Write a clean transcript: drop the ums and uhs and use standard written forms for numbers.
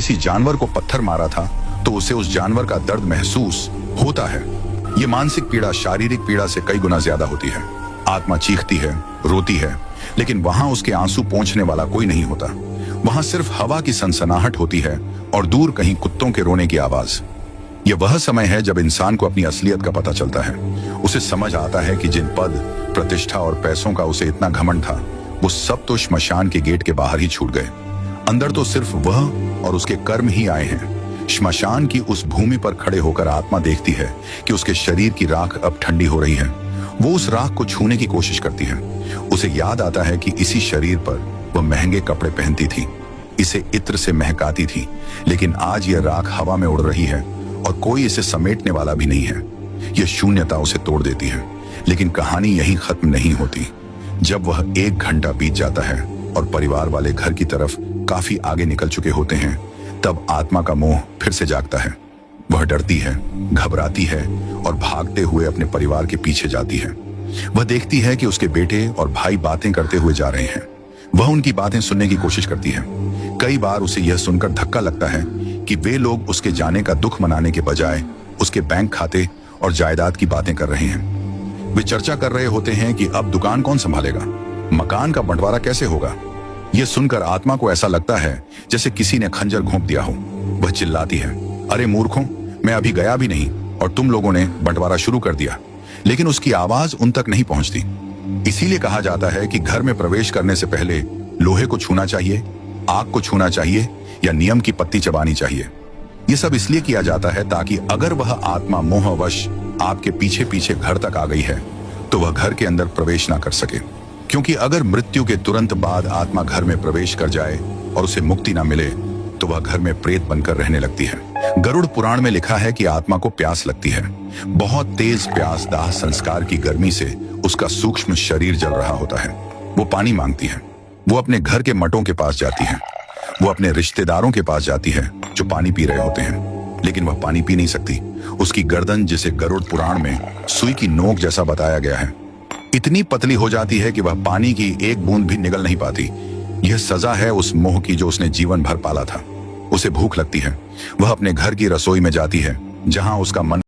किसी जानवर को पत्थर मारा था तो उसे उस जानवर का दर्द महसूस होता है। ये मानसिक पीड़ा शारीरिक पीड़ा से कई गुना ज्यादा होती है। आत्मा चीखती है, रोती है, लेकिन वहां उसके आंसू पोंछने वाला कोई नहीं होता। वहां सिर्फ हवा की सनसनाहट होती है और दूर कहीं कुत्तों के रोने की आवाज। यह वह समय है जब इंसान को अपनी असलियत का पता चलता है। उसे समझ आता है कि जिन पद, प्रतिष्ठा और पैसों का उसे इतना घमंड था, वो सब तो श्मशान के गेट के बाहर ही छूट गए। अंदर तो सिर्फ वह और उसके कर्म ही आए हैं। श्मशान की उस भूमि पर खड़े होकर आत्मा देखती है कि उसके शरीर की राख अब ठंडी हो रही है। वो उस राख को छूने की कोशिश करती है। उसे याद आता है कि इसी शरीर पर वह महंगे कपड़े पहनती थी, इसे इत्र से महकाती थी, लेकिन आज यह राख हवा में उड़ रही है और कोई इसे समेटने वाला भी नहीं है। यह शून्यता उसे तोड़ देती है। लेकिन कहानी यहीं खत्म नहीं होती। जब वह 1 घंटा बीत जाता है और परिवार वाले घर की तरफ काफी आगे निकल चुके होते हैं, तब आत्मा का मोह फिर से जागता है। वह डरती है, घबराती है और भागते हुए अपने परिवार के पीछे जाती है। वह देखती है कि उसके बेटे और भाई बातें करते हुए जा रहे हैं। वह उनकी बातें सुनने की कोशिश करती है। कई बार उसे यह सुनकर धक्का लगता है कि वे लोग उसके जाने का दुख मनाने के बजाय उसके बैंक खाते और जायदाद की बातें कर रहे हैं। वे चर्चा कर रहे होते हैं कि अब दुकान कौन संभालेगा, मकान का बंटवारा कैसे होगा। यह सुनकर आत्मा को ऐसा लगता है जैसे किसी ने खंजर घोंप दिया हो। वह चिल्लाती है, अरे मूर्खों, मैं अभी गया भी नहीं और तुम लोगों ने बंटवारा शुरू कर दिया। लेकिन उसकी आवाज उन तक नहीं पहुंचती। इसीलिए कहा जाता है कि घर में प्रवेश करने से पहले लोहे को छूना चाहिए, आग को छूना चाहिए या नियम की पत्ती चबानी चाहिए। यह सब इसलिए किया जाता है ताकि अगर वह आत्मा मोहवश आपके पीछे पीछे घर तक आ गई है तो वह घर के अंदर प्रवेश ना कर सके। क्योंकि अगर मृत्यु के तुरंत बाद आत्मा घर में प्रवेश कर जाए और उसे मुक्ति ना मिले तो वह घर में प्रेत बनकर रहने लगती है। गरुड़ पुराण में लिखा है कि आत्मा को प्यास लगती है। बहुत तेज प्यास, दाह संस्कार की गर्मी से उसका सूक्ष्म शरीर जल रहा होता है। वो पानी मांगती है। वो अपने घर के मटों के पास जाती है। वो अपने रिश्तेदारों के पास जाती है जो पानी पी रहे होते हैं, लेकिन वह पानी पी नहीं सकती। उसकी गर्दन, जिसे गरुड़ पुराण में सुई की नोक जैसा बताया गया है, इतनी पतली हो जाती है कि वह पानी की एक बूंद भी निगल नहीं पाती। यह सजा है उस मोह की जो उसने जीवन भर पाला था। उसे भूख लगती है। वह अपने घर की रसोई में जाती है जहां उसका मन